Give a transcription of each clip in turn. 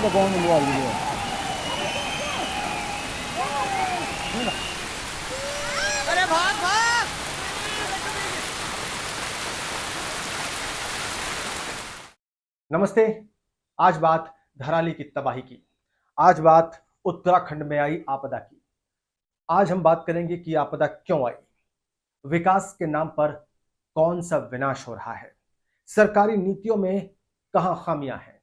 तो कौन मिलवा रही है? अरे भाग भाग। नमस्ते। आज बात धराली की तबाही की। आज बात उत्तराखंड में आई आपदा की। आज हम बात करेंगे कि आपदा क्यों आई, विकास के नाम पर कौन सा विनाश हो रहा है, सरकारी नीतियों में कहां खामियां हैं,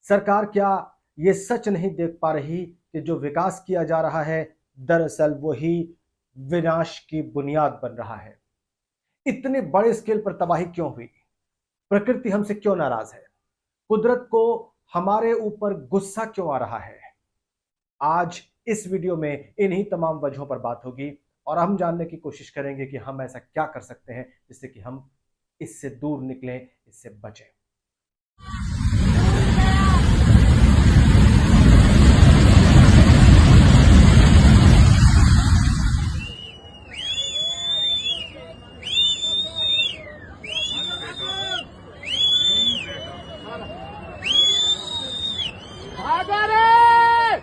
सरकार क्या ये सच नहीं देख पा रही कि जो विकास किया जा रहा है दरअसल वही विनाश की बुनियाद बन रहा है। इतने बड़े स्केल पर तबाही क्यों हुई, प्रकृति हमसे क्यों नाराज है, कुदरत को हमारे ऊपर गुस्सा क्यों आ रहा है। आज इस वीडियो में इन्हीं तमाम वजहों पर बात होगी और हम जानने की कोशिश करेंगे कि हम ऐसा क्या कर सकते हैं जिससे कि हम इससे दूर निकलें, इससे बचें। भागा रे।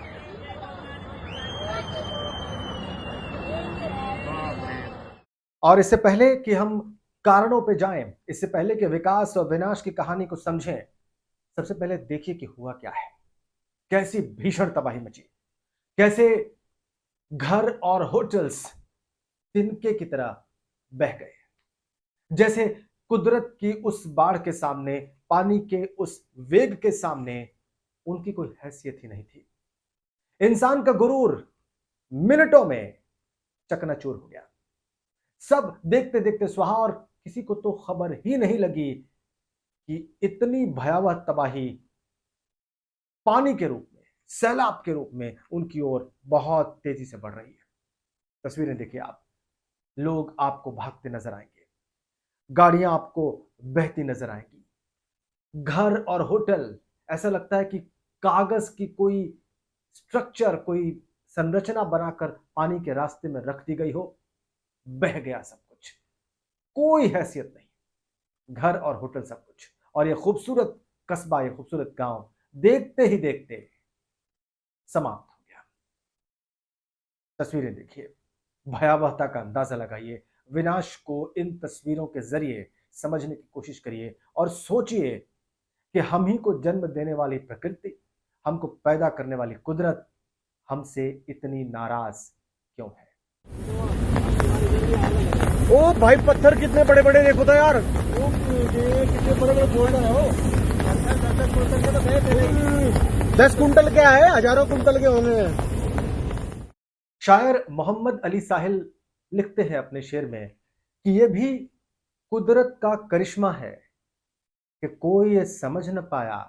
और इससे पहले कि हम कारणों पे जाएं, इससे पहले कि विकास और विनाश की कहानी को समझें, सबसे पहले देखिए कि हुआ क्या है। कैसी भीषण तबाही मची, कैसे घर और होटल्स तिनके की तरह बह गए, जैसे कुदरत की उस बाढ़ के सामने, पानी के उस वेग के सामने उनकी कोई हैसियत ही नहीं थी। इंसान का गुरूर मिनटों में चकनाचूर हो गया। सब देखते देखते स्वाहा और किसी को तो खबर ही नहीं लगी कि इतनी भयावह तबाही पानी के रूप में, सैलाब के रूप में उनकी ओर बहुत तेजी से बढ़ रही है। तस्वीरें देखिए आप, लोग आपको भागते नजर आएंगे, गाड़ियां आपको बहती नजर आएंगी, घर और होटल ऐसा लगता है कि कागज की कोई स्ट्रक्चर, कोई संरचना बनाकर पानी के रास्ते में रख दी गई हो। बह गया सब कुछ, कोई हैसियत नहीं, घर और होटल सब कुछ। और ये खूबसूरत कस्बा, ये खूबसूरत गांव देखते ही देखते समाप्त हो गया। तस्वीरें देखिए, भयावहता का अंदाजा लगाइए, विनाश को इन तस्वीरों के जरिए समझने की कोशिश करिए और सोचिए कि हम ही को जन्म देने वाली प्रकृति, हमको पैदा करने वाली कुदरत हमसे इतनी नाराज क्यों है। ओ भाई, पत्थर कितने बड़े बड़े देखो तो यार। ओ कितने बड़े बड़े बोल्डर है वो। 10 कुंटल क्या है, हजारों कुंटल के होंगे। शायर मोहम्मद अली साहिल लिखते हैं अपने शेर में कि यह भी कुदरत का करिश्मा है कि कोई ये समझ न पाया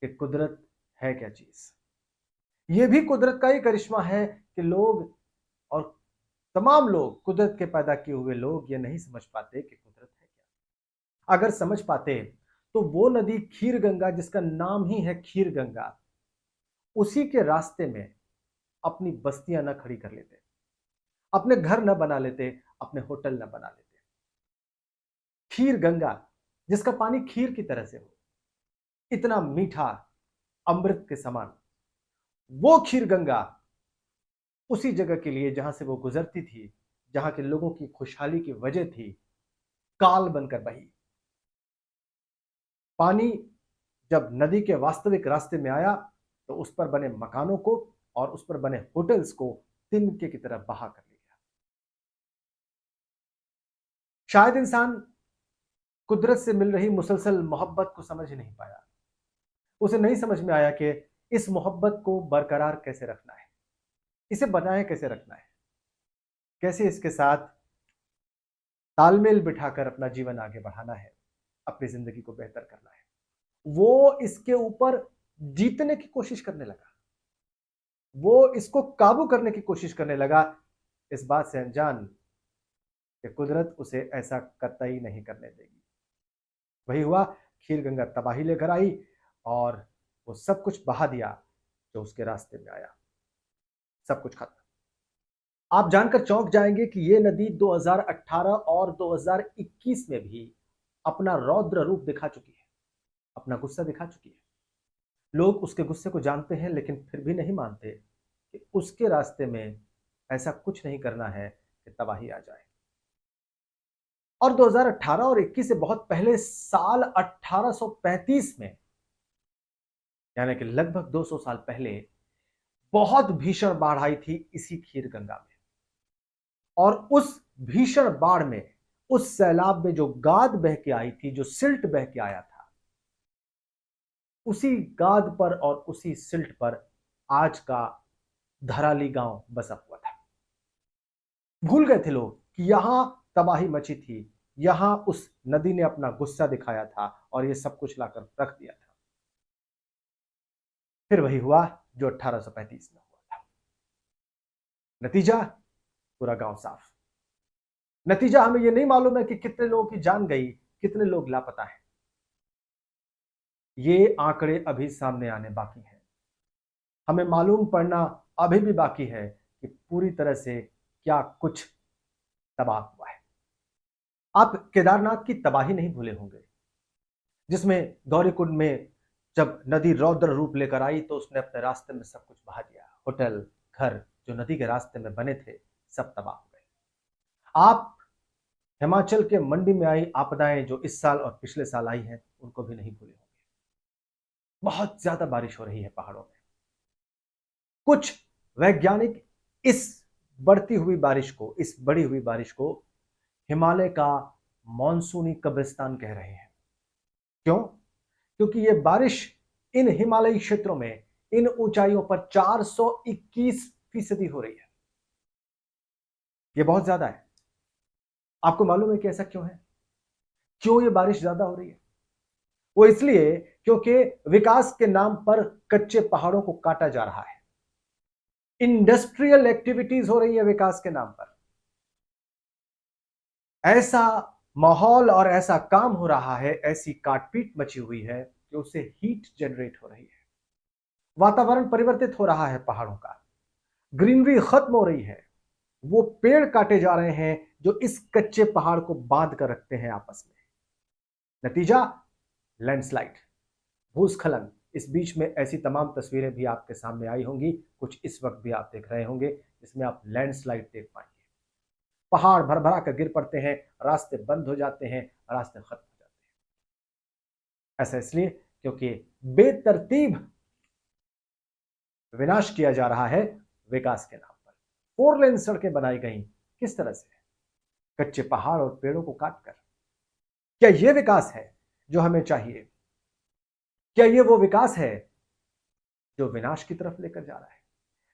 कि कुदरत है क्या चीज। यह भी कुदरत का ही करिश्मा है कि लोग और तमाम लोग, कुदरत के पैदा किए हुए लोग, ये नहीं समझ पाते कि कुदरत है क्या। अगर समझ पाते तो वो नदी खीर गंगा, जिसका नाम ही है खीर गंगा, उसी के रास्ते में अपनी बस्तियां न खड़ी कर लेते, अपने घर न बना लेते, अपने होटल न बना लेते। खीर गंगा, जिसका पानी खीर की तरह से हो, इतना मीठा, अमृत के समान, वो खीर गंगा उसी जगह के लिए जहां से वो गुजरती थी, जहां के लोगों की खुशहाली की वजह थी, काल बनकर बही। पानी जब नदी के वास्तविक रास्ते में आया तो उस पर बने मकानों को और उस पर बने होटल्स को तिनके की तरह बहा कर लिया। शायद इंसान कुदरत से मिल रही मुसलसल मोहब्बत को समझ ही नहीं पाया। उसे नहीं समझ में आया कि इस मोहब्बत को बरकरार कैसे रखना है, इसे बनाए कैसे रखना है, कैसे इसके साथ तालमेल बिठाकर अपना जीवन आगे बढ़ाना है, अपनी जिंदगी को बेहतर करना है। वो इसके ऊपर जीतने की कोशिश करने लगा, वो इसको काबू करने की कोशिश करने लगा, इस बात से अनजान कि कुदरत उसे ऐसा कतई नहीं करने देगी। वही हुआ, खीर गंगा तबाही लेकर आई और वो सब कुछ बहा दिया जो उसके रास्ते में आया। सब कुछ खत्म। आप जानकर चौंक जाएंगे कि ये नदी 2018 और 2021 में भी अपना रौद्र रूप दिखा चुकी है, अपना गुस्सा दिखा चुकी है। लोग उसके गुस्से को जानते हैं, लेकिन फिर भी नहीं मानते कि उसके रास्ते में ऐसा कुछ नहीं करना है कि तबाही आ जाए। और 2018 और 21 से बहुत पहले साल 1835 में, यानी कि लगभग 200 साल पहले, बहुत भीषण बाढ़ आई थी इसी खीर गंगा में। और उस भीषण बाढ़ में, उस सैलाब में जो गाद बह के आई थी, जो सिल्ट बह के आया था, उसी गाद पर और उसी सिल्ट पर आज का धराली गांव बसा हुआ था। भूल गए थे लोग कि यहां तबाही मची थी, यहां उस नदी ने अपना गुस्सा दिखाया था और ये सब कुछ लाकर रख दिया था। फिर वही हुआ जो 1835 में हुआ था। नतीजा, पूरा गांव साफ। नतीजा हमें यह नहीं मालूम है कि कितने लोगों की जान गई, कितने लोग लापता हैं। ये आंकड़े अभी सामने आने बाकी हैं। हमें मालूम पड़ना अभी भी बाकी है कि पूरी तरह से क्या कुछ तबाह हुआ है। आप केदारनाथ की तबाही नहीं भूले होंगे, जिसमें गौरीकुंड में जब नदी रौद्र रूप लेकर आई तो उसने अपने रास्ते में सब कुछ बहा दिया। होटल, घर जो नदी के रास्ते में बने थे, सब तबाह हो गए। आप हिमाचल के मंडी में आई आपदाएं जो इस साल और पिछले साल आई हैं, उनको भी नहीं भूले होंगे। बहुत ज्यादा बारिश हो रही है पहाड़ों में। कुछ वैज्ञानिक इस बढ़ती हुई बारिश को, इस बढ़ी हुई बारिश को हिमालय का मॉनसूनी कब्रिस्तान कह रहे हैं। क्यों? क्योंकि यह बारिश इन हिमालयी क्षेत्रों में, इन ऊंचाइयों पर 421% हो रही है। यह बहुत ज्यादा है। आपको मालूम है कि ऐसा क्यों है? क्यों यह बारिश ज्यादा हो रही है? वो इसलिए क्योंकि विकास के नाम पर कच्चे पहाड़ों को काटा जा रहा है। इंडस्ट्रियल एक्टिविटीज हो रही है विकास के नाम पर। ऐसा माहौल और ऐसा काम हो रहा है, ऐसी काटपीट मची हुई है कि उससे हीट जनरेट हो रही है। वातावरण परिवर्तित हो रहा है पहाड़ों का, ग्रीनरी खत्म हो रही है। वो पेड़ काटे जा रहे हैं जो इस कच्चे पहाड़ को बांध कर रखते हैं आपस में। नतीजा, लैंडस्लाइड, भूस्खलन। इस बीच में ऐसी तमाम तस्वीरें भी आपके सामने आई होंगी, कुछ इस वक्त भी आप देख रहे होंगे, जिसमें आप लैंडस्लाइड देख पाएंगे। पहाड़ भरभरा कर गिर पड़ते हैं, रास्ते बंद हो जाते हैं, रास्ते खत्म हो जाते हैं। ऐसा इसलिए क्योंकि बेतरतीब विनाश किया जा रहा है विकास के नाम पर। 4 लेन सड़कें बनाई गई, किस तरह से? कच्चे पहाड़ और पेड़ों को काटकर। क्या यह विकास है जो हमें चाहिए? क्या यह वो विकास है जो विनाश की तरफ लेकर जा रहा है?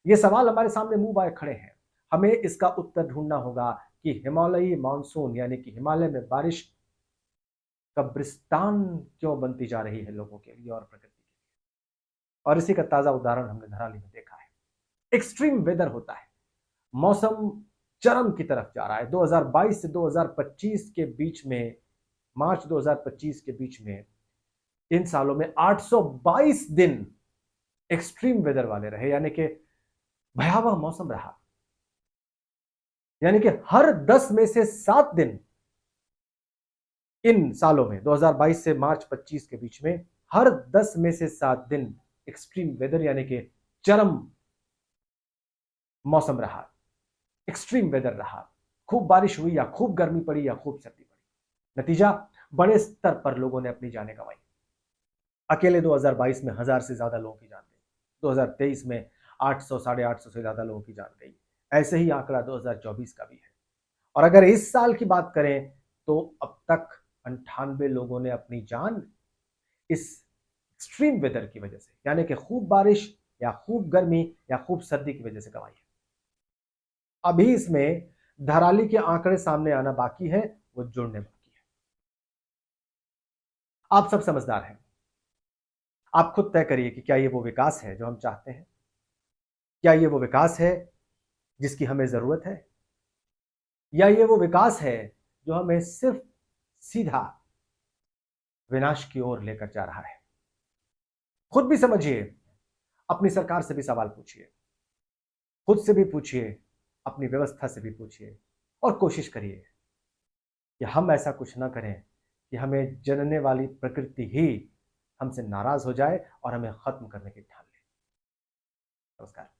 ये सवाल हमारे सामने मुंह बाए खड़े हैं। हमें इसका उत्तर ढूंढना होगा कि हिमालयी मानसून, यानी कि हिमालय में बारिश कब्रिस्तान क्यों बनती जा रही है लोगों के लिए और प्रकृति के लिए। और इसी का ताजा उदाहरण हमने धराली में देखा है। एक्सट्रीम वेदर होता है, मौसम चरम की तरफ जा रहा है। 2022 से 2025 के बीच में, मार्च 2025 के बीच में, इन सालों में 822 दिन एक्सट्रीम वेदर वाले रहे, यानी कि भयावह मौसम रहा। यानी कि हर 10 में से 7 दिन इन सालों में, 2022 से मार्च 25 के बीच में, हर 10 में से 7 दिन एक्सट्रीम वेदर यानी कि चरम मौसम रहा, एक्सट्रीम वेदर रहा। खूब बारिश हुई या खूब गर्मी पड़ी या खूब सर्दी पड़ी। नतीजा, बड़े स्तर पर लोगों ने अपनी जानें गंवाई। अकेले 2022 में 1000 से ज्यादा लोगों की जान गई। 2023 में 800, 850 से ज्यादा लोगों की जान गई। ऐसे ही आंकड़ा 2024 का भी है। और अगर इस साल की बात करें तो अब तक 98 लोगों ने अपनी जान इस एक्सट्रीम वेदर की वजह से, यानी कि खूब बारिश या खूब गर्मी या खूब सर्दी की वजह से गंवाई है। अभी इसमें धराली के आंकड़े सामने आना बाकी है, वो जुड़ने बाकी है। आप सब समझदार हैं, आप खुद तय करिए कि क्या ये वो विकास है जो हम चाहते हैं? क्या ये वो विकास है जिसकी हमें जरूरत है? या ये वो विकास है जो हमें सिर्फ सीधा विनाश की ओर लेकर जा रहा है? खुद भी समझिए, अपनी सरकार से भी सवाल पूछिए, खुद से भी पूछिए, अपनी व्यवस्था से भी पूछिए, और कोशिश करिए कि हम ऐसा कुछ ना करें कि हमें जनने वाली प्रकृति ही हमसे नाराज हो जाए और हमें खत्म करने की ठान ले। नमस्कार।